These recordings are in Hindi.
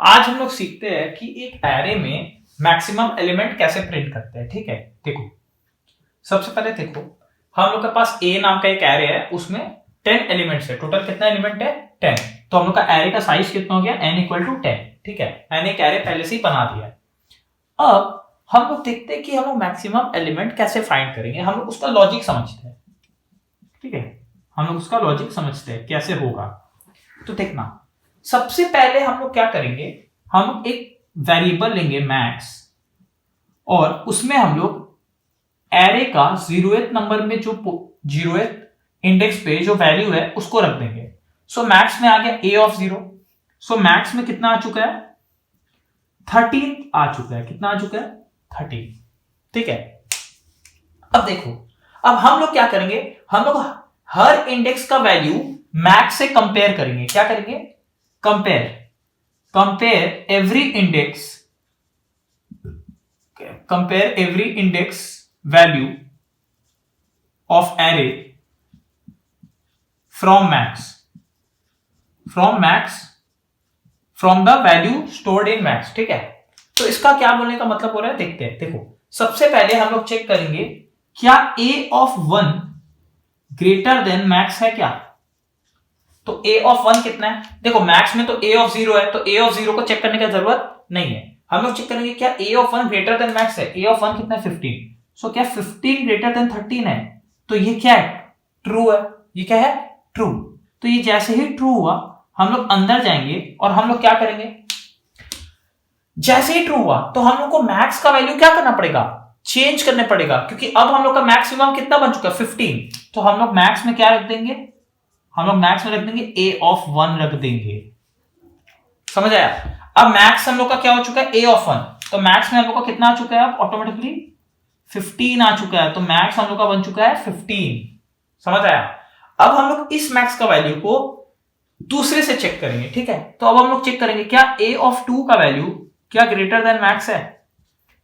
आज हम लोग सीखते हैं कि एक एरे में मैक्सिमम एलिमेंट कैसे प्रिंट करते हैं। ठीक है, देखो सबसे पहले देखो हम लोग के पास ए नाम का एक एरे है, उसमें 10 एलिमेंट्स है। टोटल कितना एलिमेंट है? 10। तो हम लोग का एरे का साइज कितना हो गया? n equal to 10। ठीक है, मैंने एक एरे पहले से ही बना दिया है। अब हम लोग देखते हैं कि हम लोग मैक्सिमम एलिमेंट कैसे फाइंड करेंगे। हम लोग उसका लॉजिक समझते हैं। ठीक है, हम लोग उसका लॉजिक समझते हैं कैसे होगा। तो देखना, सबसे पहले हम लोग क्या करेंगे, हम एक वेरिएबल लेंगे मैक्स, और उसमें हम लोग एरे का 0th नंबर में जो 0th इंडेक्स पे जो वैल्यू है उसको रख देंगे। सो मैक्स में आ गया a ऑफ 0। सो मैक्स में कितना आ चुका है? 13 आ चुका है। कितना आ चुका है? 13। ठीक है, अब देखो, अब हम लोग क्या करेंगे, हम लोग हर इंडेक्स का वैल्यू मैक्स से कंपेयर करेंगे। क्या करेंगे? Compare every index value of array from the value stored in max. ठीक है, तो इसका क्या बोलने का मतलब हो रहा है, देखते हैं। देखो सबसे पहले हम लोग चेक करेंगे क्या a of 1 greater than max है क्या। तो a ऑफ 1 कितना है? देखो मैक्स में तो a ऑफ 0 है, तो a ऑफ 0 को चेक करने की जरूरत नहीं है। हम लोग चेक करेंगे क्या a of 1 greater than max है। a ऑफ 1 कितना है? 15। सो क्या 15 ग्रेटर देन 13 है? तो ये क्या है? ट्रू है। ये क्या है? ट्रू। तो ये जैसे ही ट्रू हुआ हम लोग अंदर जाएंगे और हम लोग क्या करेंगे, जैसे ही ट्रू हुआ तो हम लोग को मैक्स का वैल्यू क्या करना पड़ेगा? चेंज करने पड़ेगा, क्योंकि अब हम लोग का मैक्सिमम कितना बन चुका है? 15। तो हम लोग मैक्स में क्या रख देंगे? हम लोग मैक्स में रख देंगे a ऑफ 1 रख देंगे। समझ आया? अब मैक्स हम लोग का क्या हो चुका है? a of 1। तो मैक्स में हम लोग का कितना आ चुका है? अब ऑटोमेटिकली 15 आ चुका है। तो मैक्स हम लोग का बन चुका है 15। समझ आया? अब हम लोग इस मैक्स का वैल्यू को दूसरे से चेक करेंगे। ठीक है, तो अब हम लोग चेक करेंगे क्या a ऑफ 2 का वैल्यू क्या ग्रेटर देन मैक्स है।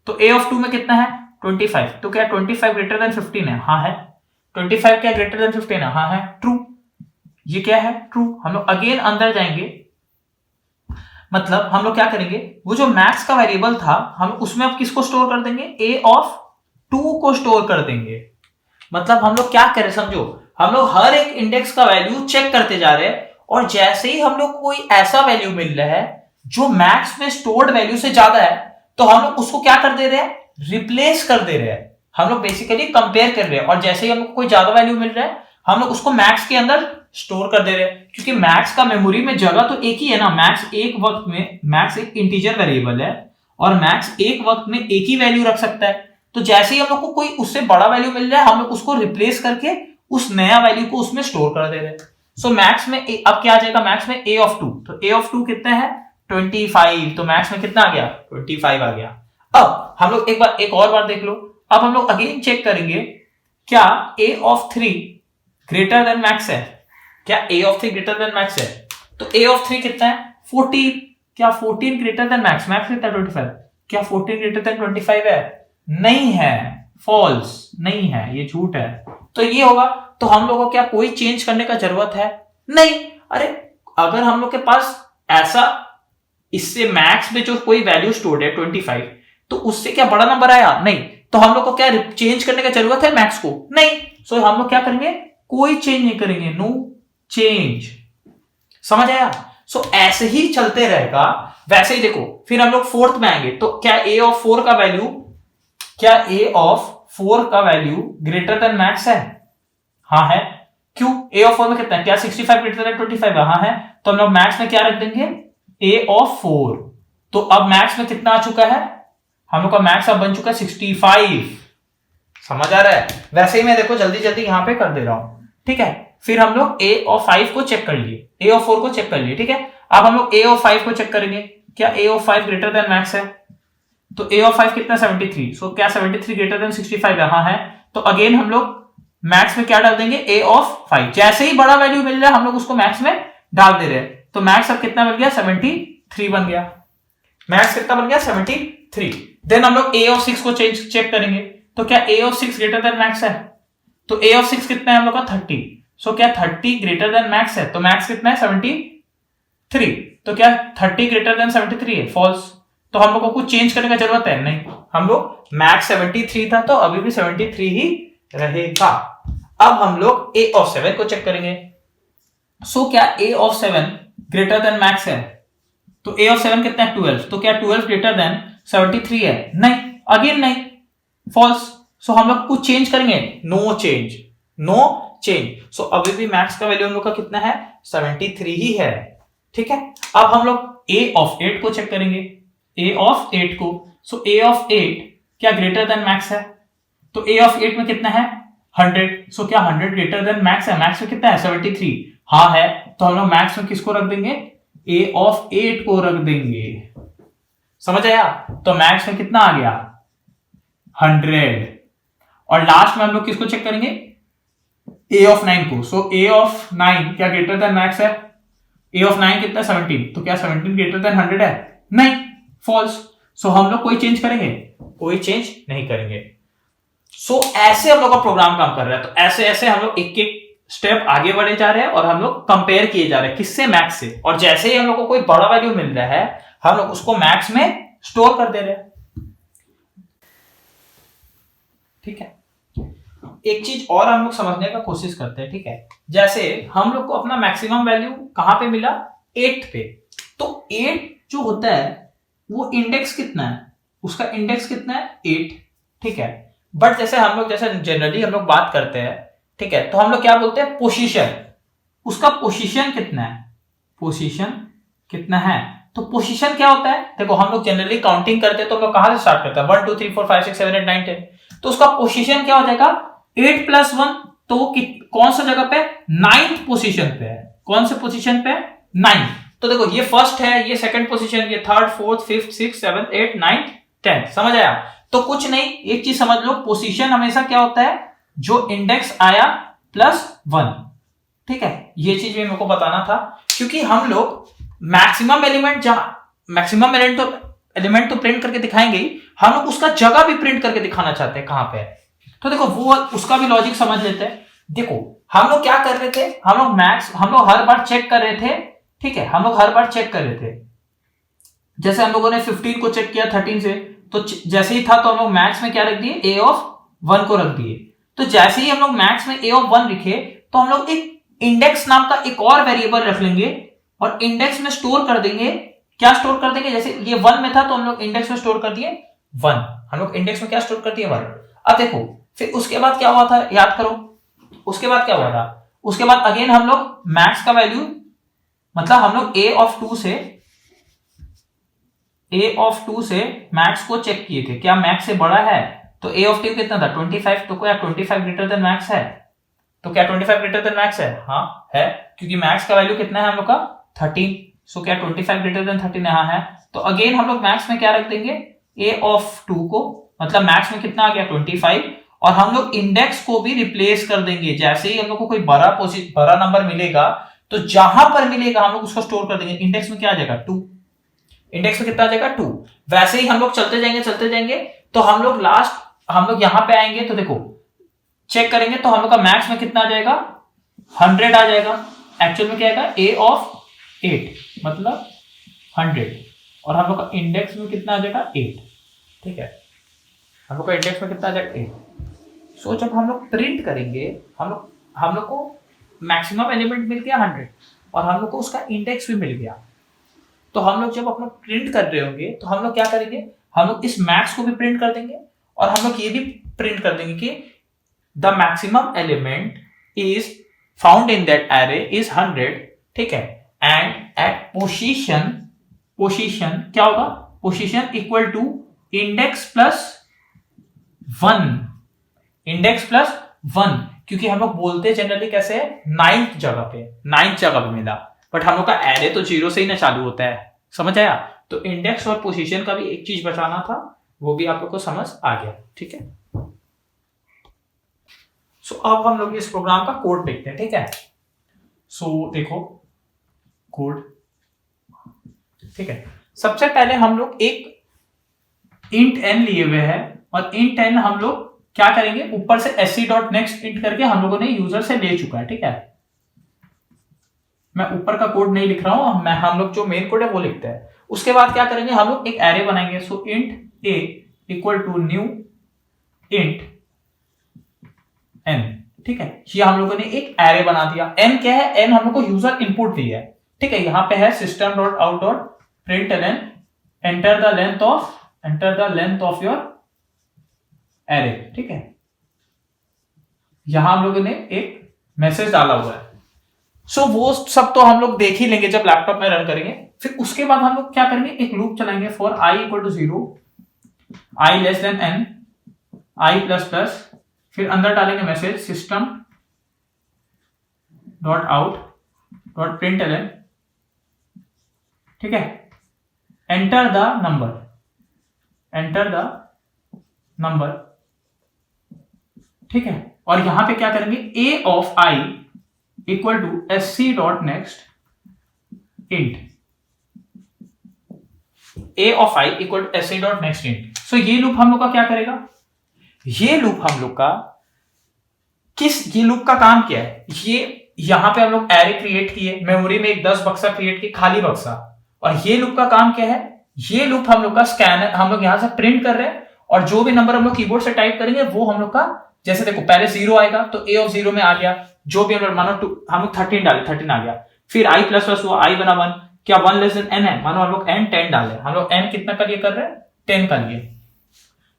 तो a ऑफ 2 में कितना है? 25। तो क्या 25 ग्रेटर देन 15 है? हाँ है। 25 क्या ग्रेटर देन 15 है? हाँ है। ट्रू। ये क्या है? ट्रू। हम लोग अगेन अंदर जाएंगे, मतलब हम लोग क्या करेंगे, वो जो मैक्स का वेरिएबल था हम उसमें अब किसको स्टोर कर देंगे? a ऑफ 2 को स्टोर कर देंगे। मतलब हम लोग क्या करें, समझो, हम लोग हर एक इंडेक्स का वैल्यू चेक करते जा रहे हैं, और जैसे ही हम लोग कोई ऐसा वैल्यू मिल रहा है जो मैक्स में स्टोर्ड वैल्यू से ज्यादा है, तो हम लोग उसको क्या कर दे रहे हैं? रिप्लेस कर दे रहे हैं। हम लोग बेसिकली कंपेयर कर रहे हैं, और जैसे ही हमको कोई ज्यादा वैल्यू मिल रहा है हम लोग उसको मैक्स के अंदर स्टोर कर दे रहे हैं, क्योंकि मैक्स का मेमोरी में जगह तो एक ही है ना। मैक्स एक इंटीजर वेरिएबल है, और मैक्स एक वक्त में एक ही वैल्यू रख सकता है। तो जैसे ही हम लोग को कोई उससे बड़ा वैल्यू मिल रहा है हम लोग उसको रिप्लेस करके उस नया वैल्यू को उसमें स्टोर कर दे रहे हैं। सो मैक्स में अब क्या आ जाएगा? मैक्स में a ऑफ 2। तो a ऑफ 2 कितना है? 25। तो मैक्स में कितना आ गया? 25 आ गया। अब हम लोग एक और बार देख लो। अब हम लोग अगेन चेक करेंगे क्या a of 3 greater than max है। क्या a of 3 greater than max है? तो a ऑफ 3 कितना है? 14। क्या 14 ग्रेटर देन मैक्स? मैक्स कितना? 25। क्या 14 ग्रेटर देन 25 है? नहीं है। फॉल्स। नहीं है, ये झूठ है। तो ये होगा, तो हम लोगों को क्या कोई चेंज करने का जरूरत है? नहीं। अरे अगर हम लोग के पास ऐसा इससे मैक्स में जो कोई वैल्यू स्टोर्ड है 25, तो उससे क्या बड़ा नंबर आया? नहीं। तो हम लोग को क्या चेंज करने का जरूरत है मैक्स को? नहीं। सो हम लोग क्या करेंगे? कोई चेंज नहीं करेंगे। No change. समझ आया? सो ऐसे ही चलते रहेगा। वैसे ही देखो, फिर हम लोग फोर्थ में आएंगे, तो क्या a ऑफ 4 का वैल्यू ग्रेटर देन मैक्स है? हाँ है। क्यों? a ऑफ 4 में कितना है? क्या 65 ग्रेटर देन 25 है? हाँ है। तो हम लोग मैक्स में क्या रख देंगे? a of 4। तो अब मैक्स में कितना आ चुका है? हम लोग का मैक्स अब बन चुका है 65। समझ आ रहा है? वैसे ही मैं देखो जल्दी जल्दी यहां पे कर दे रहा हूं। ठीक है, फिर हम लोग a ऑफ 5 को चेक कर लिए, a ऑफ 4 को चेक कर लिए। ठीक है, अब हम लोग a ऑफ 5 को चेक करेंगे। क्या a of 5 greater than max है? तो a ऑफ 5 कितना? 73। सो क्या 73 ग्रेटर देन 65 है? हाँ है। तो अगेन हम लोग मैक्स में क्या डाल देंगे? a of 5। जैसे ही बड़ा वैल्यू मिल रहा है हम लोग उसको मैक्स में डाल दे रहे हैं। तो मैक्स अब कितना बन गया? 73 बन गया। मैक्स कितना बन गया? 73। देन हम लोग a ऑफ 6 को चेक करेंगे। तो क्या a of 6 greater than max है? तो a ऑफ 6 कितना है हम लोग का? 30। सो क्या 30 ग्रेटर देन मैक्स है? तो मैक्स कितना है? 73। तो क्या 30 ग्रेटर देन 73 है? फॉल्स। तो हम लोग को कुछ चेंज करने का जरूरत है नहीं, हम लोग मैक्स 73 था तो अभी भी 73 ही रहेगा। अब हम लोग a ऑफ 7 को चेक करेंगे। सो क्या a of 7 greater than max है? तो a ऑफ 7 कितना है? 12। तो क्या 12 ग्रेटर देन 73 है? नहीं, अगेन नहीं, फॉल्स। सो हम लोग कुछ चेंज करेंगे? No change, no change. So अभी भी मैक्स का वैल्यू हम लोग का कितना है? 73 ही है। ठीक है, अब हम लोग a ऑफ 8 को चेक करेंगे, a ऑफ 8 को। सो a ऑफ 8 क्या ग्रेटर देन मैक्स है? तो a ऑफ 8 में कितना है? 100। सो क्या 100 ग्रेटर देन मैक्स है? मैक्स में कितना है? 73। हाँ है, तो हम लोग मैक्स में किसको रख देंगे? a ऑफ 8 को रख देंगे। समझ आया? तो मैक्स में कितना आ गया? 100। और लास्ट में हम लोग किसको चेक करेंगे? a ऑफ 9 को। सो a ऑफ 9 क्या ग्रेटर देन मैक्स है? a ऑफ 9 कितना? 17। तो क्या 17 ग्रेटर देन 100 है? नहीं, फॉल्स। सो हम लोग कोई चेंज करेंगे? कोई चेंज नहीं करेंगे। सो ऐसे हम लोग का प्रोग्राम काम कर रहा है। तो ऐसे ऐसे हम लोग एक एक स्टेप आगे बढ़े जा रहे हैं और हम लोग कंपेयर किए जा रहे हैं किससे? मैक्स से। और जैसे ही हम लोग को कोई बड़ा वैल्यू मिल रहा है हम लोग उसको मैक्स में स्टोर कर दे रहे हैं। ठीक है, एक चीज और हम लोग समझने का कोशिश करते हैं। ठीक है, जैसे हम लोग को अपना मैक्सिमम वैल्यू कहां पे मिला? 8 पे। तो 8 जो होता है वो इंडेक्स कितना है? उसका इंडेक्स कितना है? 8। ठीक है, बट जैसे हम लोग जैसे जनरली हम लोग बात करते हैं, ठीक है, तो हम लोग क्या बोलते हैं? पोजीशन। उसका पोजीशन कितना है? पोजीशन कितना है? तो पोजीशन क्या होता है? देखो हम लोग जनरली काउंटिंग करते हैं तो हम लोग कहां से स्टार्ट करते हैं? 1 2 3 4 5 6 7 8 9 10। तो उसका पोजीशन क्या हो जाएगा? 8 + 1। तो कौन सा जगह पे? 9th पोजीशन पे है। कौन से पोजीशन पे? 9। तो देखो ये फर्स्ट है, ये सेकंड पोजीशन, ये third, fourth, fifth, six, 7th, 8th, 9th, 10th। समझ आया? तो कुछ नहीं, एक चीज समझ लो, पोजीशन हमेशा क्या होता है? जो इंडेक्स आया +1। ठीक है, ये चीज भी मेरे को बताना था क्योंकि हम लोग मैक्सिमम एलिमेंट तो प्रिंट करके दिखाएंगे ही, हम लोग उसका जगह भी प्रिंट करके दिखाना चाहते हैं कहां पे है। तो देखो वो उसका भी लॉजिक समझ लेते हैं। देखो हम लोग क्या कर रहे थे? हम लोग हर बार चेक कर रहे थे। ठीक है, हम लोग हर बार चेक कर रहे थे। जैसे हम लोगों ने 15 को चेक किया 13 से, तो जैसे ही था तो हम लोग मैक्स में क्या रख दिए? a ऑफ 1 को रख दिए। तो जैसे ही हम लोग मैक्स में a ऑफ 1 लिखे तो हम लोग एक इंडेक्स नाम का एक और वेरिएबल रख लेंगे और इंडेक्स में स्टोर कर देंगे। क्या स्टोर कर देंगे? जैसे ये 1 में था तो हम लोग इंडेक्स में स्टोर कर दिए 1। हम लोग इंडेक्स में क्या स्टोर कर दिए? 1। अब देखो फिर उसके बाद क्या हुआ था, याद करो। उसके बाद क्या हुआ था? उसके बाद अगेन हम लोग मैक्स का वैल्यू, मतलब हम लोग a ऑफ 2 से मैक्स को चेक किए थे, क्या मैक्स से बड़ा है? तो a ऑफ 2 कितना था? 25। तो क्या 25 ग्रेटर देन मैक्स है? तो क्या 25 ग्रेटर देन मैक्स है? हाँ है, क्योंकि मैक्स का वैल्यू कितना है हम लोग का? 13। सो क्या 25 ग्रेटर देन 13? हाँ है। तो अगेन हम लोग मैक्स में क्या रख देंगे? a ऑफ 2 को, मतलब मैक्स में कितना आ गया? 25। और हम लोग इंडेक्स को भी रिप्लेस कर देंगे। जैसे ही हम लोग को कोई बड़ा नंबर मिलेगा तो जहां पर मिलेगा हम लोग उसको स्टोर कर देंगे। इंडेक्स में क्या आ जाएगा? 2। इंडेक्स में कितना आ जाएगा? 2। वैसे ही हम लोग चलते जाएंगे तो हम लोग यहां पे आएंगे तो देखो चेक करेंगे तो हम लोग का मैक्स में कितना आ जाएगा? 100 आ जाएगा। एक्चुअल में क्या आएगा? a ऑफ 8 मतलब 100। और हम लोग का इंडेक्स में कितना आ जाएगा? 8। ठीक है, हम लोग का इंडेक्स में कितना आ जाएगा? 8। सो जब हम लोग प्रिंट करेंगे हम लोग को मैक्सिमम एलिमेंट मिल गया 100 और हम लोग को उसका इंडेक्स भी मिल गया। तो हम लोग जब अपना प्रिंट कर रहे होंगे तो हम लोग क्या करेंगे? हम लोग इस मैक्स को भी प्रिंट कर देंगे और हम लोग ये भी प्रिंट कर देंगे कि the maximum element is found in that array is 100। ठीक है, एंड एट पोजीशन क्या होगा? Position equal to index +1। Index +1, क्योंकि हम लोग बोलते जनरली कैसे है? 9th जगह पे मिला, बट हम लोग का एरे तो 0 से ही ना चालू होता है। समझ आया? तो इंडेक्स और पोजीशन का भी एक चीज बचाना था, वो भी आप लोग को समझ आ गया। ठीक है, सो अब हम लोग इस प्रोग्राम का कोड देखते हैं। ठीक है, सो देखो कोड। ठीक है, सबसे पहले हम लोग एक int n लिए हुए हैं और int n हम लोग क्या करेंगे? ऊपर से sc.next प्रिंट करके हम लोगों ने यूजर से ले चुका है। ठीक है, मैं ऊपर का कोड नहीं लिख रहा हूं, मैं हम लोग जो मेन कोड है वो लिखते हैं। उसके बाद क्या करेंगे, हम लोग एक एरे बनाएंगे। So int a equal to new int n, ठीक है। ये हम लोगों ने एक एरे बना दिया। एन क्या है, एन हम लोग को यूजर इनपुट दी है, ठीक है। यहां पे है system dot out dot println enter the length of your array, ठीक है। यहां हम लोगों ने एक मैसेज डाला हुआ है। सो वो सब तो हम लोग देख ही लेंगे जब लैपटॉप में रन करेंगे। फिर उसके बाद हम लोग क्या करेंगे, एक लूप चलाएंगे for i equal to 0, i less than n, i plus plus, फिर अंदर डालेंगे message system dot out dot println, ठीक है, एंटर द नंबर, ठीक है। और यहां पे क्या करेंगे, a of i equal to s c dot next int, a of i equal to s c dot next int. So ये लूप हम लोग का क्या करेगा, ये लूप हम लोग का ये लूप का काम क्या है, ये यहां पे हम लोग एरे क्रिएट किए, मेमोरी में एक 10 बक्सा क्रिएट किए, खाली बक्सा। और ये लूप का काम क्या है, ये लूप हम लोग का स्कैनर, हम लोग यहां से प्रिंट कर रहे हैं और जो भी नंबर हम लोग कीबोर्ड से टाइप करेंगे वो हम लोग का, जैसे देखो पहले 0 आएगा तो ए ऑफ 0 में आ गया, जो भी हम लोग मानो हम लोग 13 डाले, 13 आ गया। फिर आई प्लस प्लस हुआ, आई बना 1, क्या 1 लेस देन एन है, मानो हम लोग एन 10 डाले, हम लोग एन कितना का लिए कर रहे हैं, 10 का लिए,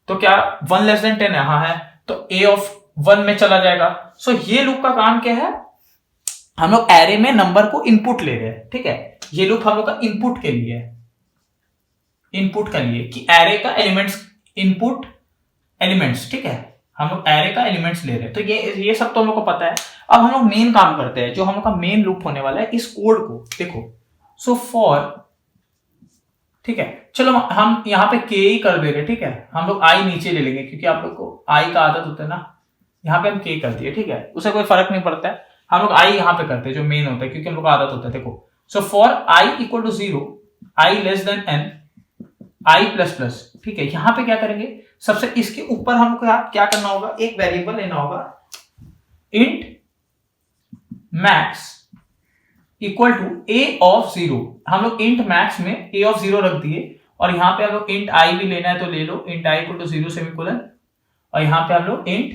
तो क्या 1 लेस देन 10 है, हाँ है, तो ए ऑफ 1 में चला जाएगा। सो ये लूप का काम क्या है, हम लोग एरे में नंबर को इनपुट ले रहे हैं, ठीक है। ये लूप हम लोग का इनपुट के लिए है, इनपुट के लिए कि एरे का एलिमेंट्स, इनपुट एलिमेंट्स, ठीक है, हम लोग एरे का एलिमेंट्स ले रहे हैं। तो ये सब तो हम लोग को पता है। अब हम लोग मेन काम करते हैं, जो हम लोग का मेन लूप होने वाला है, इस कोड को देखो। सो फॉर, ठीक है, चलो हम यहां पे के ही कर दे रहे, ठीक है, हम लोग आई नीचे ले लेंगे क्योंकि आप लोग को आई का आदत होता है ना, यहां पे हम के कर दिए, ठीक है, उसे कोई फर्क नहीं पड़ता है, हम लोग आई यहां पे करते हैं जो मेन होता है क्योंकि हम लोग को आदत होता है। देखो, so for i equal to 0, i less than n, i plus plus, ठीक है। यहां पे क्या करेंगे, सबसे इसके ऊपर हमको क्या करना होगा, एक वेरिएबल लेना होगा, int max equal to a of 0। हम लोग इंट मैक्स में ए ऑफ 0 रख दिए और यहां पे हम लोग इंट आई भी लेना है तो ले लो, int i equal to 0 semicolon, और यहां पे हम लोग इंट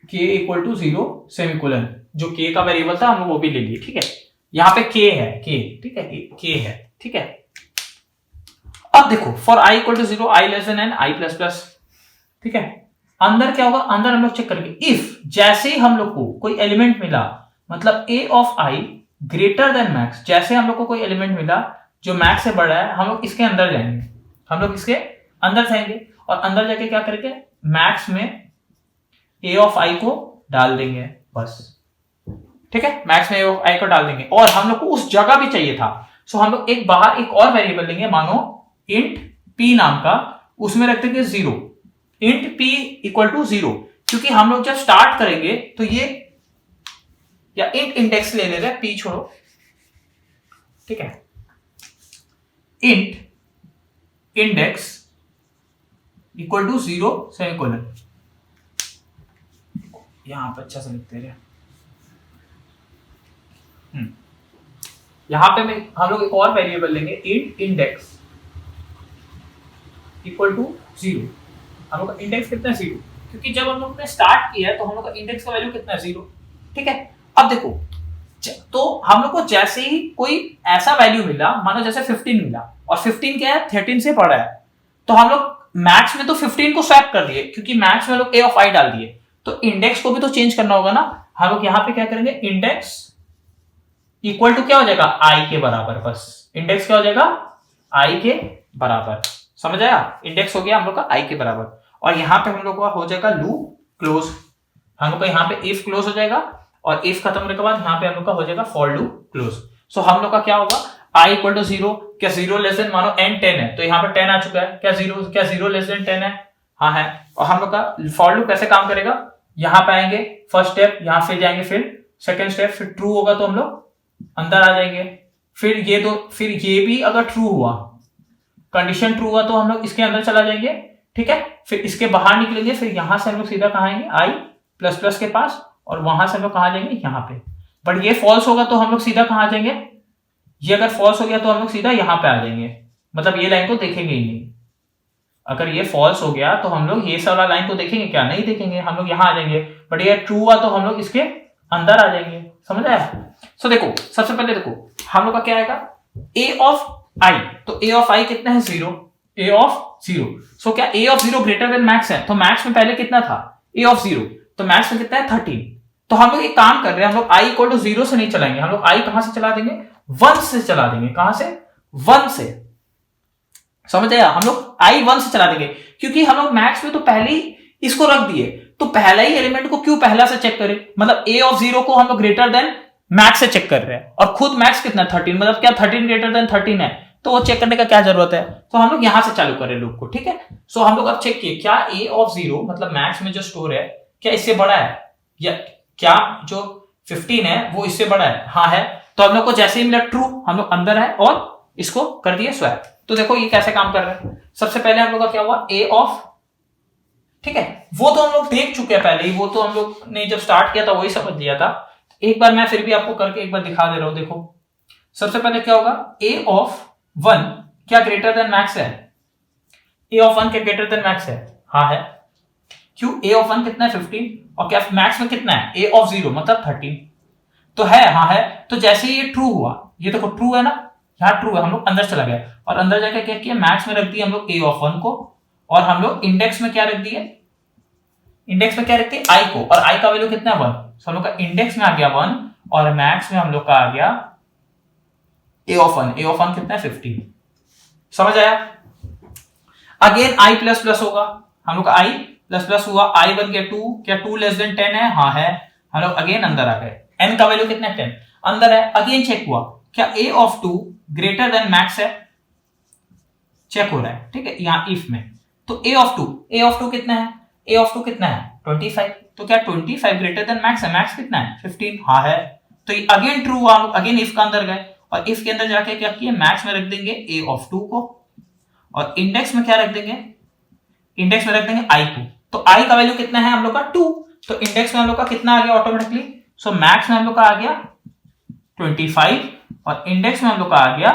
के इक्वल टू 0 सेमीकोलन, जो के का वेरिएबल था हम लोग वो भी ले लिए, ठीक है। यहां पे के है, के, ठीक है, के है, ठीक है। अब देखो, for i equal to 0, i less than n, i plus plus, ठीक है। अंदर क्या होगा, अंदर हम लोग चेक करेंगे, इफ जैसे ही हम लोग को कोई एलिमेंट मिला, मतलब a of i greater than max, जैसे हम लोग को कोई एलिमेंट मिला जो मैक्स से बड़ा है, हम लोग इसके अंदर जाएंगे, हम लोग इसके अंदर जाएंगे और अंदर जाके क्या करेंगे, मैक्स में ए ऑफ आई को डाल देंगे, बस, ठीक है, मैक्स में ए ऑफ आई को डाल देंगे। और हम लोग को उस जगह भी चाहिए था, सो हम लोग एक बाहर एक और वेरिएबल लेंगे, मानो इंट पी नाम का, उसमें रख देंगे 0, इंट पी इक्वल टू 0, क्योंकि हम लोग जब स्टार्ट करेंगे तो ये, या इंट इंडेक्स ले रहे हैं, पी छोड़ो, ठीक है, int index equal to 0 semicolon, यहां पर अच्छा से लिखते रहे, यहां पे हम लोग एक और वेरिएबल लेंगे, इंट इंडेक्स इक्वल टू 0। हम लोग का इंडेक्स कितना है, 0, क्योंकि जब हम लोग ने स्टार्ट किया है तो हम लोग का इंडेक्स का वैल्यू कितना है, 0, ठीक है। अब देखो, तो हम लोग को जैसे ही कोई ऐसा वैल्यू मिला, मानो जैसे 15 मिला, और 15 क्या है, 13 से बड़ा है, तो हम लोग मैक्स में तो 15 को स्वैप कर दिए, क्योंकि मैक्स में लोग ए ऑफ आई डाल दिए, तो इंडेक्स को भी तो चेंज करना होगा ना। हम लोग यहां पे क्या करेंगे, इंडेक्स इक्वल टू क्या हो जाएगा, आई के बराबर, बस इंडेक्स क्या हो जाएगा, आई के बराबर, समझ आया, इंडेक्स हो गया हम लोग का आई के बराबर। और यहां पे हम लोग का हो जाएगा लूप क्लोज, हम लोग का यहाँ पे इफ क्लोज हो जाएगा, और इफ खत्म होने के बाद यहाँ पे हम लोग का हो जाएगा फॉर लूप क्लोज। सो हम लोग का क्या होगा, आई इक्वल टू 0, क्या 0 लेस देन, मानो एन 10 है तो यहाँ पे 10 आ चुका है, क्या 0 लेस देन 10 है, हाँ है। और हम लोग का फॉर लूप कैसे काम करेगा, यहाँ पे आएंगे, फर्स्ट स्टेप यहाँ से जाएंगे, फिर सेकेंड स्टेप, फिर ट्रू होगा तो हम लोग अंदर आ जाएंगे, फिर ये भी अगर ट्रू हुआ, कंडीशन ट्रू हुआ तो हम लोग इसके अंदर चला जाएंगे, ठीक है, फिर इसके बाहर निकलेंगे, फिर यहां से हम लोग सीधा कहां आएंगे, आई प्लस प्लस के पास, और वहां से हम लोग कहां जाएंगे, यहाँ पे। बट ये फॉल्स होगा तो हम लोग सीधा कहां आ जाएंगे, ये अगर फॉल्स हो गया तो हम लोग सीधा यहां पे आ जाएंगे, मतलब ये लाइन को देखेंगे ही नहीं। अगर ये फॉल्स हो गया तो हम लोग ये वाला लाइन को देखेंगे क्या, नहीं देखेंगे, हम लोग यहां आ जाएंगे। बट ये ट्रू हुआ तो हम लोग इसके अंदर आ जाएंगे, समझ आया। सो देखो सबसे पहले देखो हम लोग का क्या आएगा, ए ऑफ आई, तो ए ऑफ आई कितना है 0, ए ऑफ 0। सो क्या ए ऑफ 0 ग्रेटर देन मैक्स है, तो मैक्स में पहले कितना था ए ऑफ 0, तो मैक्स में कितना है 13। तो हम लोग एक काम कर रहे हैं, हम लोग आई इक्वल टू 0 से नहीं चलाएंगे, हम लोग आई कहां से चला देंगे, 1 से चला देंगे। कहां से, 1 से, समझ आया। हम लोग आई 1 से चला देंगे क्योंकि हम लोग मैक्स में तो पहले ही इसको रख दिए, तो पहला ही एलिमेंट को क्यों पहला से चेक करें, मतलब ए ऑफ 0 को हम लोग ग्रेटर देन मैक्स से चेक कर रहे हैं, और खुद मैक्स कितना 13, मतलब क्या 13 ग्रेटर देन 13 है, तो वो चेक करने का क्या जरूरत है, तो हम लोग यहां से चालू करें लूप को, ठीक है। सो हम लोग अब चेक किए क्या ए ऑफ 0 मतलब मैक्स में जो स्टोर है क्या इससे बड़ा है, या क्या जो 15 है वो इससे बड़ा है, हाँ है। तो हम लोग को जैसे ही मिला ट्रू, हम लोग अंदर है और इसको कर दिए स्वैप। तो देखो ये कैसे काम कर रहा है। सबसे पहले हम लोग का क्या हुआ, ए ऑफ, ठीक है, वो तो हम लोग देख चुके हैं पहले ही, वो तो हम लोग ने जब स्टार्ट किया था वही समझ लिया था। एक बार मैं फिर भी आपको करके एक बार दिखा दे रहा हूं। देखो सबसे पहले क्या होगा, ए ऑफ 1 क्या ग्रेटर देन मैक्स है, ए ऑफ 1 क्या ग्रेटर देन मैक्स है, हाँ है। क्यों, ए ऑफ 1 कितना है 15, और क्या मैक्स में कितना है ए ऑफ 0 मतलब 13, तो है, हाँ है। तो जैसे ये ट्रू हुआ, ये देखो ट्रू है ना, यहाँ ट्रू है, हम लोग अंदर चला गया, और अंदर जाके क्या किया, मैक्स में रख दिया हम लोग ए ऑफ 1 को, और हम लोग इंडेक्स में क्या रख दिए, इंडेक्स में क्या रखते हैं आई को, और आई का वैल्यू कितना है 1, तो हम लोग का इंडेक्स में आ गया 1, और मैक्स में हम लोग का आ गया ए ऑफ 1, ए ऑफ 1 कितना है 15, समझ आया। अगेन आई प्लस प्लस होगा, हम लोग का आई प्लस प्लस हुआ, आई बन गया 2, क्या 2 लेस देन 10 है, हाँ है। हम लोग अगेन अंदर आ गए, एन का वैल्यू कितना है 10, अंदर है। अगेन चेक हुआ क्या ए ऑफ 2 ग्रेटर देन मैक्स है, चेक हो रहा है, ठीक है, यहां इफ में। तो ए ऑफ 2, ए ऑफ 2 कितना है, ए ऑफ 2 कितना है 25, तो क्या 25 ग्रेटर देन मैक्स है, मैक्स कितना है 15, हाँ है। तो ये अगेन ट्रू हुआ, हम अगेन इफ का अंदर गए, और इफ के अंदर जाके क्या किए, मैक्स में रख देंगे ए ऑफ 2 को, और इंडेक्स में क्या रख देंगे, इंडेक्स में रख देंगे आई को। तो आई का वैल्यू कितना है हम लोग का 2, तो इंडेक्स में हम लोग का कितना आ गया ऑटोमेटिकली, सो मैक्स में हम लोग का आ गया 25, और इंडेक्स में हम लोग का आ गया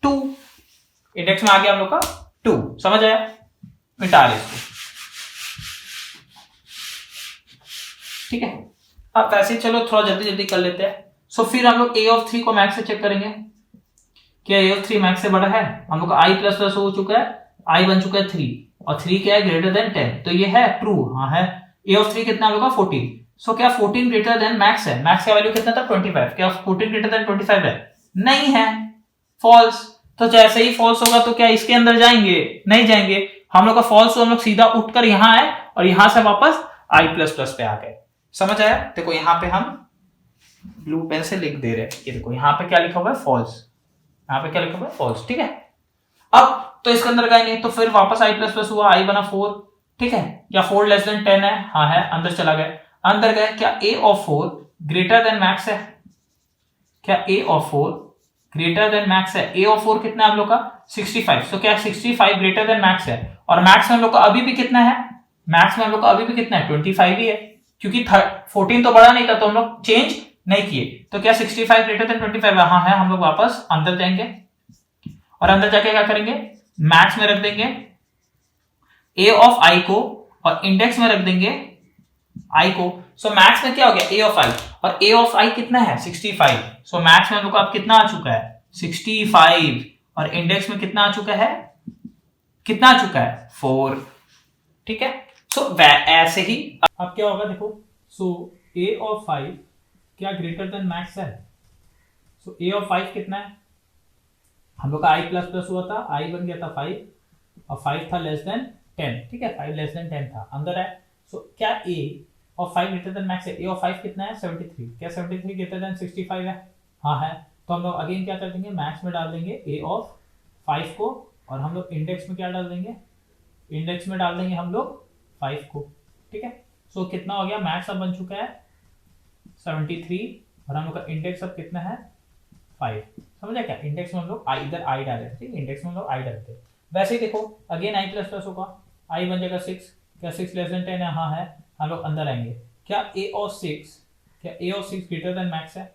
2, इंडेक्स में आ गया हम लोग का 2, समझ आया। मिटा ले इसको, ठीक है। अब वैसे चलो थोड़ा जल्दी जल्दी कर लेते हैं। सो फिर हम लोग ए ऑफ 3 को मैक्स से चेक करेंगे, क्या ए ऑफ 3 मैक्स से बड़ा है, हम लोग का आई प्लस प्लस हो चुका है, आई बन चुका है 3, और 3 क्या है ग्रेटर देन 10, तो ये है ट्रू, हाँ है। ए ऑफ 3 कितना हम लोग का 14, सो क्या 14 ग्रेटर देन मैक्स है, मैक्स का वैल्यू कितना था 25, क्या 14 ग्रेटर देन 25 है, नहीं है, फॉल्स। तो जैसे ही फॉल्स होगा तो क्या इसके अंदर जाएंगे, नहीं जाएंगे, हम लोग का फॉल्स, हम लोग सीधा उठकर यहां आए और यहां से वापस आई प्लस प्लस पे आ गए, समझ आया। देखो यहां पे हम ब्लू पेन से लिख दे रहे हैं, ये देखो यहां पे क्या लिखा हुआ है फॉल्स, यहां पे क्या लिखा हुआ है फॉल्स, ठीक है। अब तो इसके अंदर गए नहीं, तो फिर वापस आई प्लस प्लस हुआ, आई बना 4, ठीक है, क्या 4 लेस देन 10 है, हाँ है, अंदर चला गया, अंदर गए, क्या ए ऑफ 4 ग्रेटर देन मैक्स है, क्या ए ऑफ 4 ग्रेटर देन मैक्स है, ए ऑफ 4 कितना है हम लोग का 65, तो क्या 65 ग्रेटर देन मैक्स है, और मैक्स में हम लोग का अभी भी कितना है, मैक्स में हम लोग का अभी भी कितना है 25 ही है, क्योंकि 14 तो बड़ा नहीं था तो हम लोग चेंज नहीं किए, तो क्या 65 ग्रेटर देन 25 हाँ है। हम लोग वापस अंदर जाएंगे, और अंदर जाके क्या करेंगे, मैक्स में रख देंगे ए ऑफ आई को, और इंडेक्स में रख देंगे आई को। सो मैक्स में क्या हो गया ए ऑफ आई, और ए ऑफ आई कितना है 65, सो मैक्स में हम लोग का अब कितना आ चुका है 65, और इंडेक्स में कितना आ चुका है, कितना आ चुका है 4, ठीक है। सो ऐसे ही अब क्या होगा देखो, सो ए ऑफ 5 क्या ग्रेटर देन मैक्स है, सो ए ऑफ 5 कितना है, हम लोग का आई प्लस प्लस हुआ था, आई बन गया था 5, और 5 था लेस देन 10, ठीक है, 5 लेस देन 10 था, अंदर है। सो क्या ए ऑफ 5 ग्रेटर देन मैक्स है, ए ऑफ 5 कितना है 73, क्या 73 ग्रेटर देन 65 है, हाँ है। तो हम लोग अगेन क्या कर देंगे, मैक्स में डाल देंगे ए ऑफ 5 को, और हम लोग इंडेक्स में क्या डाल देंगे, इंडेक्स में डाल देंगे हम लोग 5 को, ठीक है। सो कितना हो गया, मैक्स अब बन चुका है 73, और हम लोग का इंडेक्स अब कितना है 5, समझा क्या, इंडेक्स में हम लोग इधर आई डाले, ठीक है, इंडेक्स में हम लोग आई डालते हैं। वैसे ही देखो अगेन आई प्लस प्लस होगा, आई बन जाएगा 6, क्या 6 लेस देन 10 है, हाँ है। हम लोग अंदर आएंगे, क्या ए ऑफ 6 ग्रेटर देन मैक्स है,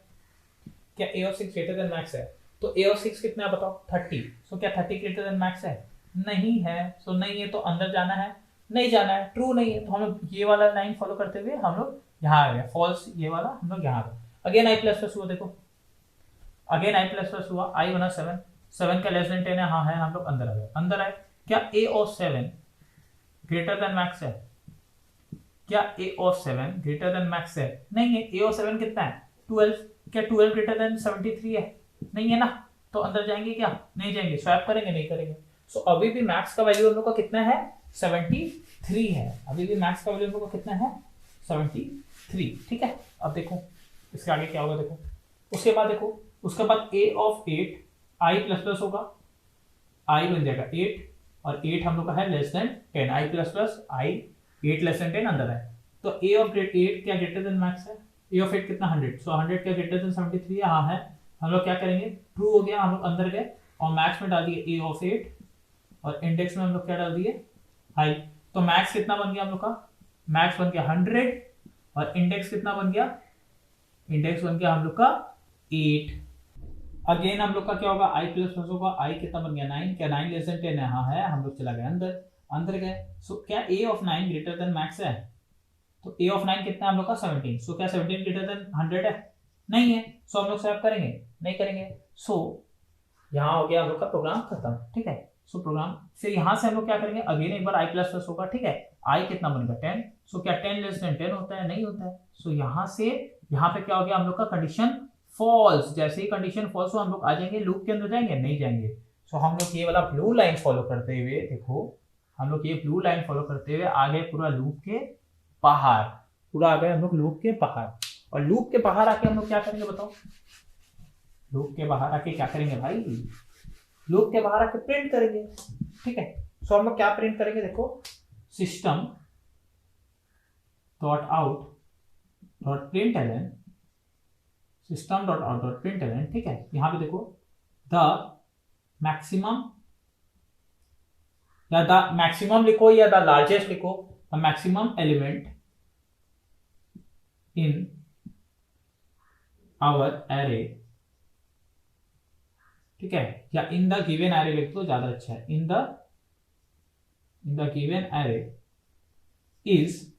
क्या a of 6 greater than max है? तो a ऑफ 6 कितना है बताओ? 30। सो क्या 30 ग्रेटर देन मैक्स है? नहीं है। सो नहीं है तो अंदर जाना है, नहीं जाना है, ट्रू नहीं है। तो हम लोग ये वाला लाइन फॉलो करते हुए हम लोग यहाँ आ गए, फॉल्स ये वाला हम लोग यहाँ आ गए। अगेन i प्लस प्लस हुआ, देखो अगेन i प्लस प्लस हुआ, i बना 7, 7 का लेस देन 10 है, हाँ है, हम लोग अंदर आ गए। अंदर आए, क्या a of 7 greater than max है? क्या a of 7 greater than max है? नहीं है। a ऑफ 7 कितना है? 12। क्या 12 ग्रेटर देन 73 है? नहीं है ना। तो अंदर जाएंगे क्या? नहीं जाएंगे। स्वैप करेंगे? नहीं करेंगे। सो अभी भी मैक्स का वैल्यू हम लोग का कितना है? 73 है। अभी भी मैक्स का वैल्यू हम लोग का कितना है? 73। ठीक है। अब देखो इसके आगे क्या होगा, देखो उसके बाद देखो, उसके बाद a of 8 i plus plus होगा, i बन जाएगा 8 और 8 हम लोग का है less than 10, i plus plus i 8 less than 10 अंदर है। तो a ऑफ 8 क्या ग्रेटर देन मैक्स है? a ऑफ 8 कितना? 100। सो 100 क्या ग्रेटर देन 73 है? हाँ है। हम लोग क्या करेंगे? ट्रू हो गया, हम लोग अंदर गए और मैक्स में डाल दिए a ऑफ 8 और इंडेक्स में हम लोग क्या डाल दिए? i। तो मैक्स कितना बन गया हम लोग का? मैक्स बन गया 100 और इंडेक्स कितना बन गया? इंडेक्स बन गया हम लोग का 8। अगेन हम लोग का क्या होगा? i प्लस प्लस होगा, i कितना बन गया? 9। क्या 9 लेस देन 10 है? हाँ है। हम लोग चला गए अंदर, अंदर गए। सो क्या a of 9 greater than max है? तो a ऑफ 9 कितना है हम लोग का? 17। सो क्या 17 ग्रेटर देन 100 है? नहीं है। सो हम लोग स्वैप करेंगे? नहीं करेंगे। सो यहाँ हो गया हम लोग का प्रोग्राम खत्म। ठीक है। सो प्रोग्राम फिर यहाँ से हम लोग क्या करेंगे? अगेन एक बार i प्लस प्लस होगा। ठीक है। i कितना बनेगा? 10। सो क्या 10 लेस देन 10 होता है? नहीं होता है। सो यहाँ से यहाँ पे क्या हो गया हम लोग का? Condition false. जैसे ही कंडीशन फॉल्स हो हम लोग आ जाएंगे लूप के अंदर, जाएंगे? नहीं जाएंगे। सो हम लोग ये वाला ब्लू लाइन फॉलो करते हुए, देखो हम लोग ये ब्लू लाइन फॉलो करते हुए आ गए पूरा लूप के बाहर, पूरा आ गए हम लोग लूप के बाहर। और लूप के बाहर आके हम लोग क्या करेंगे बताओ? लूप के बाहर आके क्या करेंगे भाई? लूप के बाहर आके प्रिंट करेंगे। ठीक है। सो हम लोग क्या प्रिंट करेंगे? देखो system dot out dot println, system dot out dot println. ठीक है। यहां पे देखो द मैक्सिमम, या द मैक्सिमम लिखो या द लार्जेस्ट लिखो, the maximum element in our array. ठीक है। या इन द गिवन एरे लिख दो, ज्यादा अच्छा है। इन the given array is,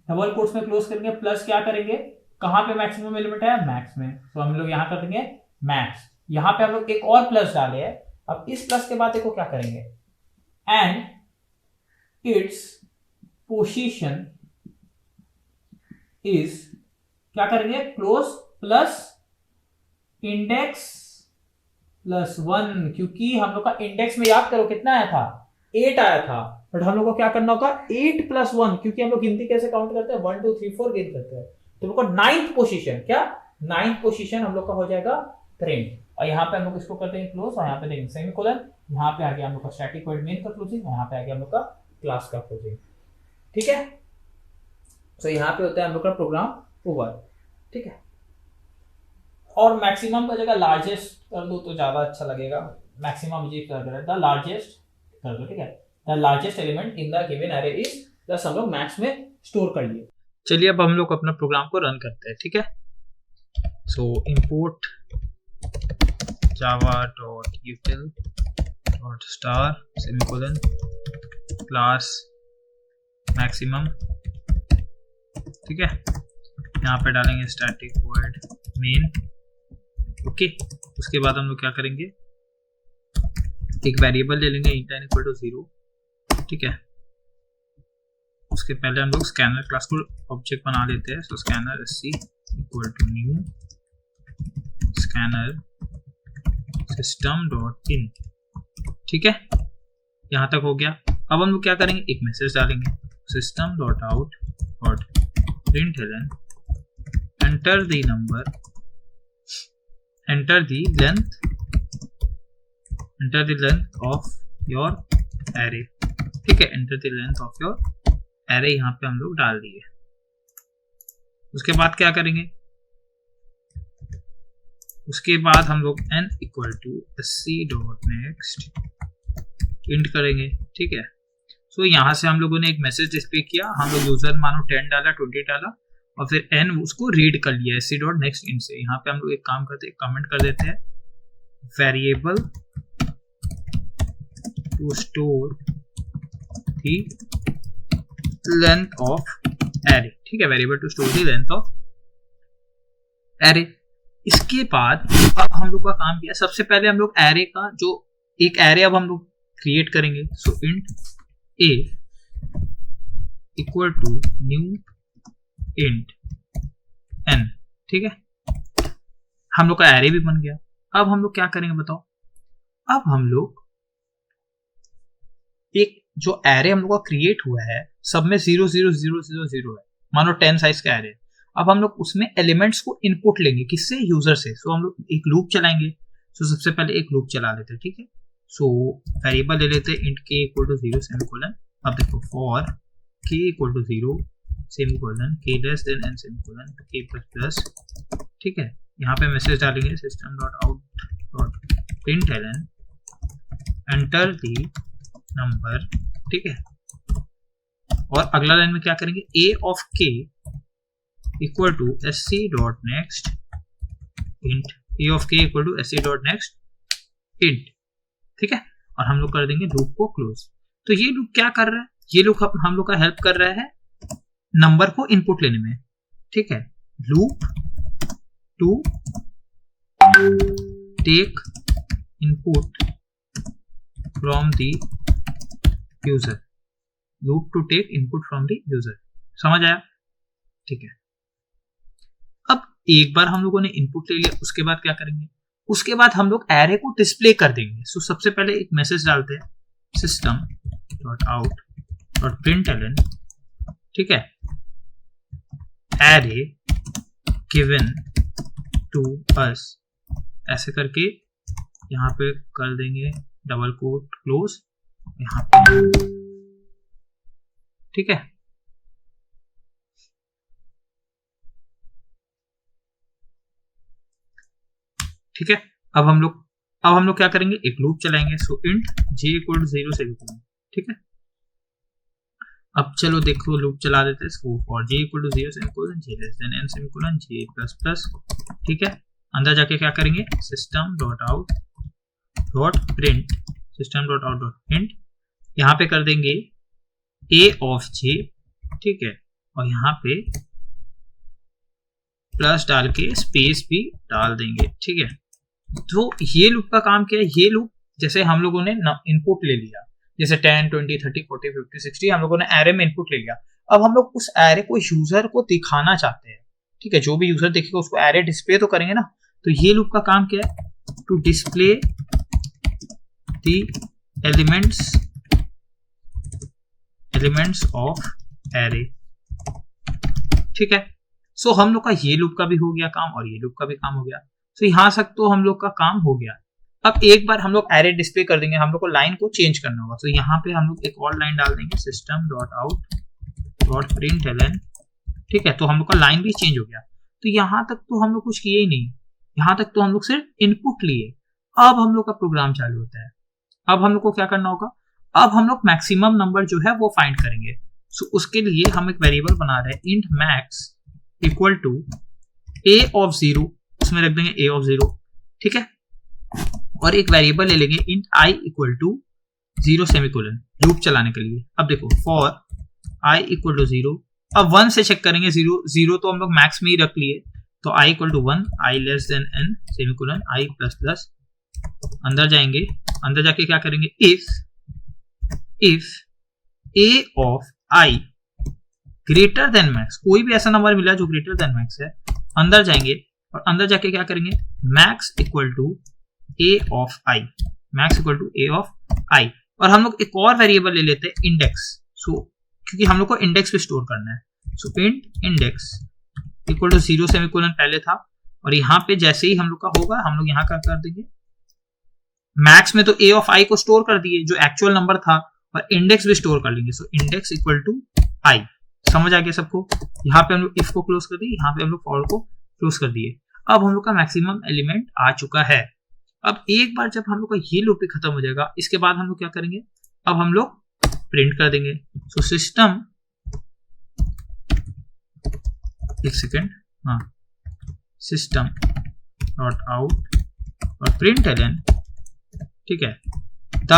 double quotes में क्लोज करेंगे, प्लस क्या करेंगे? कहां पे मैक्सिमम एलिमेंट है? मैक्स में। तो हम लोग यहां कर देंगे मैक्स। यहां पे हम लोग एक और प्लस डाले हैं। अब इस प्लस के बाद देखो क्या करेंगे? एंड इट्स पोजीशन इज, क्या करेंगे? क्लोज प्लस इंडेक्स प्लस 1, क्योंकि हम लोग का इंडेक्स में याद करो कितना आया था? 8 आया था। बट हम लोग को क्या करना होगा? 8 प्लस 1, क्योंकि हम लोग गिनती कैसे काउंट करते हैं? 1 2 3 4 गिन करते हैं। तो हम लोग को 9th पोजीशन, क्या 9th पोजीशन हम लोग का हो जाएगा प्रिंट। और यहाँ पे हम लोग इसको कर देंगे क्लोज और यहाँ पे देंगे सेमीकोलन। यहाँ पे आ गया हम लोग का स्टैटिक वॉइड मेन का क्लोजिंग, यहाँ पे आ गया हम लोग का क्लास का क्लोजिंग। ठीक है। तो यहाँ पे होता है हम लोग का प्रोग्राम ओवर। ठीक है। और मैक्सिमम का जगह लार्जेस्ट कर दो तो ज्यादा अच्छा लगेगा। मैक्सिमम मुझे कर द लार्जेस्ट कर दो। ठीक है। The largest element in the given array is, plus हम लोग मैक्स में स्टोर कर लिए। चलिए अब हम लोग अपना प्रोग्राम को रन करते हैं। ठीक है। So import java.util.star semicolon class maximum. ठीक है। यहाँ पे डालेंगे स्टैटिक वॉइड मेन। ओके। उसके बाद हम लोग क्या करेंगे? एक वेरिएबल ले लेंगे int n इक्वल टू 0। ठीक है। उसके पहले हम लोग स्कैनर क्लास को ऑब्जेक्ट बना लेते हैं। So scanner sc equal to new scanner system dot in. ठीक है। यहां तक हो गया। अब हम लोग क्या करेंगे? एक मैसेज डालेंगे system dot out dot println enter the number, enter the length of your array। ठीक है। enter the length of your array यहाँ पे हम लोग डाल दिए। उसके बाद क्या करेंगे? उसके बाद हम लोग n equal to sc dot next int करेंगे। ठीक है। सो यहाँ से हम लोगों ने एक मैसेज डिस्प्ले किया। हम लोग यूजर मानो 10 डाला, 20 डाला और फिर n उसको रीड कर लिया sc डॉट नेक्स्ट इंट से। यहाँ पे हम लोग एक काम करते हैं, कमेंट कर देते हैं variable to store the length of array. ठीक है, variable to store the length of array. इसके बाद अब हम लोग का काम किया, सबसे पहले हम लोग एरे का जो एक एरे अब हम लोग क्रिएट करेंगे। So int a equal to new int n। ठीक है, हम लोग का एरे भी बन गया। अब हम लोग क्या करेंगे बताओ, अब हम लोग एक जो एरे हम लोग का क्रिएट हुआ है सब में 0 0 0 0 0 है, मानो 10 साइज का एरे। अब हम लोग उसमें एलिमेंट्स को इनपुट लेंगे, किससे, यूजर से। सो हम लोग एक लूप चलाएंगे। सो सबसे पहले एक लूप चला लेते हैं। ठीक है, सो वेरिएबल ले लेते हैं int k equal to 0 semicolon. अब देखो for k equal to 0 semicolon k less than n semicolon k plus plus. ठीक है, यहाँ पे मैसेज डालेंगे system dot out dot println enter the number. ठीक है, और अगला लाइन में क्या करेंगे, a of k equal to sc dot next int a of k equal to sc dot next int. ठीक है, और हम लोग कर देंगे लूप को क्लोज। तो ये लूप क्या कर रहा है, ये लूप हम लोग का हेल्प कर रहा है नंबर को इनपुट लेने में। ठीक है, loop to take input from the user, loop to take input from the user. समझ आया? ठीक है, अब एक बार हम लोगों ने इनपुट ले लिया, उसके बाद क्या करेंगे, उसके बाद हम लोग एरे को डिस्प्ले कर देंगे। सो सबसे पहले एक मैसेज डालते हैं system dot out dot println. ठीक है, एरे गिवन टू अस, ऐसे करके यहाँ पे कर देंगे डबल कोट क्लोज यहाँ पे। ठीक है, ठीक है, अब हम लोग क्या करेंगे, एक लूप चलाएंगे। So int j equal to 0 semicolon. ठीक है, अब चलो देखो लूप चला देते हैं। So for j equal to 0 semicolon j less than n semicolon j plus plus. ठीक है, अंदर जाके क्या करेंगे, system dot out dot print system dot out dot print, यहाँ पे कर देंगे a ऑफ j। ठीक है, और यहाँ पे प्लस डाल के स्पेस भी डाल देंगे। ठीक है, तो ये लूप का काम क्या है, ये लूप जैसे हम लोगों ने इनपुट ले लिया, जैसे 10 20 30 40 50 60 हम लोगों ने एरे में इनपुट ले लिया। अब हम लोग उस एरे को यूजर को दिखाना चाहते हैं। ठीक है, जो भी यूजर देखेगा उसको एरे डिस्प्ले तो करेंगे ना। तो ये लूप का काम क्या है, to display the elements of array. ठीक है, सो हम लोग का ये लूप का भी हो गया काम और ये लूप का भी काम हो गया। तो यहां तक तो हम लोग का काम हो गया। अब एक बार हम लोग एरे डिस्प्ले कर देंगे, हम लोग को लाइन को चेंज करना होगा। तो यहाँ पे हम लोग एक और लाइन डाल देंगे system dot out dot println. ठीक है, तो हम लोग का लाइन भी चेंज हो गया। तो यहाँ तक तो हम लोग कुछ किए ही नहीं, यहाँ तक तो हम लोग सिर्फ इनपुट लिए। अब हम लोग का प्रोग्राम चालू होता है। अब हम लोग को क्या करना होगा, अब हम लोग मैक्सिमम नंबर जो है वो फाइंड करेंगे। सो उसके लिए हम एक वेरिएबल बना रहे हैं int max equal to a of 0, उसमें रख देंगे a ऑफ 0। ठीक है, और एक वेरिएबल ले लेंगे int i equal to 0 semicolon loop चलाने के लिए। अब देखो फॉर i इक्वल टू 0, अब 1 से चेक करेंगे। 0 तो हम लोग मैक्स में ही रख लिए, तो i equal to 1 i less than n semicolon i plus plus. अंदर जाएंगे, अंदर जाके क्या करेंगे, if a of i greater than max, कोई भी ऐसा नंबर मिला जो ग्रेटर देन मैक्स है, अंदर जाएंगे और अंदर जाके क्या करेंगे, max equal to a of i, max equal to a of i। और हम लोग एक और वेरिएबल ले लेते हैं इंडेक्स। सो क्योंकि हम लोग को इंडेक्स पे स्टोर करना है। So int index equal to 0 semicolon पहले था, और यहाँ पे जैसे ही हम लोग का होगा हम लोग यहाँ क्या कर देंगे, मैक्स में तो a ऑफ i को स्टोर कर दिए जो एक्चुअल नंबर था, और इंडेक्स भी स्टोर कर लेंगे। So index equal to i। समझ आ गया सबको? यहाँ पे हम लोग इफ को क्लोज कर दिए, यहाँ पे हम लोग फॉर को क्लोज कर दिए। अब हम लोग का मैक्सिमम एलिमेंट आ चुका है। अब एक बार जब हम लोग का ये लूप भी खत्म हो जाएगा, इसके बाद हम लोग क्या करेंगे, अब हम लोग प्रिंट कर देंगे। सो सिस्टम एक सेकेंड, हाँ, सिस्टम डॉट आउट और println, ठीक है, the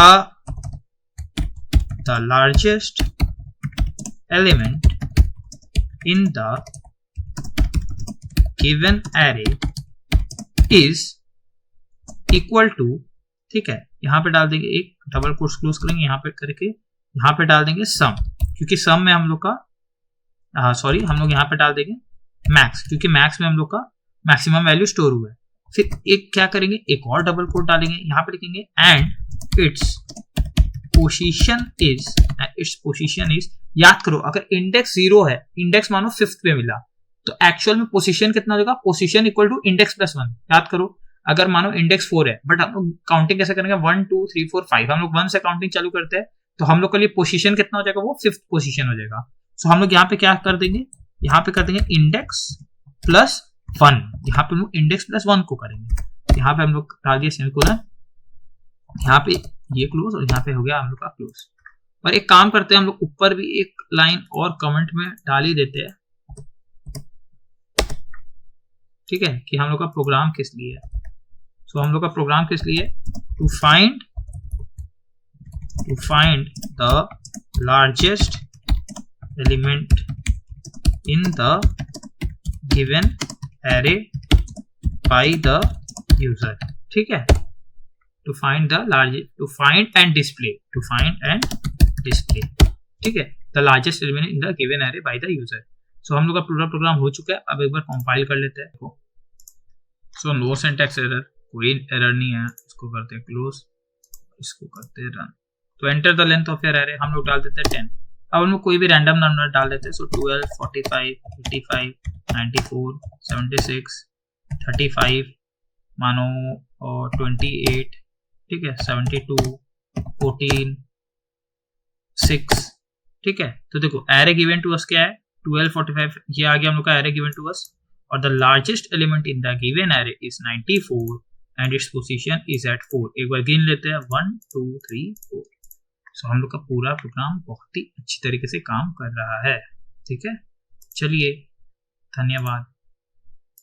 largest element in the given array is equal to, ठीक है, यहां पे डाल देंगे एक डबल कोट्स क्लोज करेंगे, यहां पे करके यहां पे डाल देंगे सम, क्योंकि सम में हम लोग का सॉरी हम लोग यहां पे डाल देंगे मैक्स, क्योंकि मैक्स में हम लोग का मैक्सिमम वैल्यू स्टोर हुआ है। फिर एक क्या करेंगे, एक और डबल कोट डालेंगे, यहां पे लिखेंगे एंड इट्स पोजीशन इज, याद करो अगर इंडेक्स 0 है, इंडेक्स मानो 5th पे मिला, तो एक्चुअल में पोजीशन कितना हो जाएगा, position equal to index plus 1। याद करो अगर मानो इंडेक्स 4 है, बट हम लोग काउंटिंग कैसे करेंगे, 1 2 3 4 5, हम लोग 1 से काउंटिंग चालू करते हैं, तो हम लोग के लिए पोजीशन कितना हो जाएगा, वो 5th पोजीशन हो जाएगा। सो हम लोग यहाँ पे क्या कर देंगे, यहाँ पे कर देंगे इंडेक्स प्लस 1, यहाँ पे हम लोग इंडेक्स प्लस 1 को करेंगे, यहाँ पे हम लोग डाल दिए सेमीकोलन, यहाँ पे ये क्लोज और यहाँ पे हो गया हम लोग का क्लोज। और एक काम करते हैं, हम लोग ऊपर भी एक लाइन और कमेंट में डाल ही देते हैं, ठीक है, कि हम लोग का प्रोग्राम किस लिए है। सो हम लोग का प्रोग्राम किस लिए, to find the largest element in the given array by the user, ठीक है, टू फाइंड एंड डिस्प्ले, ठीक है, the largest element in the given array by the user. So हम लोग का पूरा प्रोग्राम हो चुका है। अब एक बार कंपाइल कर लेते हैं। सो नो सिंटैक्स एरर, कोई एरर नहीं है, इसको करते हैं क्लोज, इसको करते हैं रन। तो enter the length of your array हम लोग डाल देते हैं 10। अब हम लोग कोई भी रैंडम नंबर डाल देते हैं। सो 12 45 85 94 76 35 मानो 28, ठीक है, 72 14 6, ठीक है। तो देखो एरे गिवन टू अस क्या है, 12 45, ये आ गया हम लोग का एरे गिवन टू अस, और the largest element in the given array is 94 and its position is at 4। एक बार गिन लेते हैं 1 2 3 4। सो हम लोग का पूरा प्रोग्राम बहुत ही अच्छी तरीके से काम कर रहा है, ठीक है। चलिए, धन्यवाद।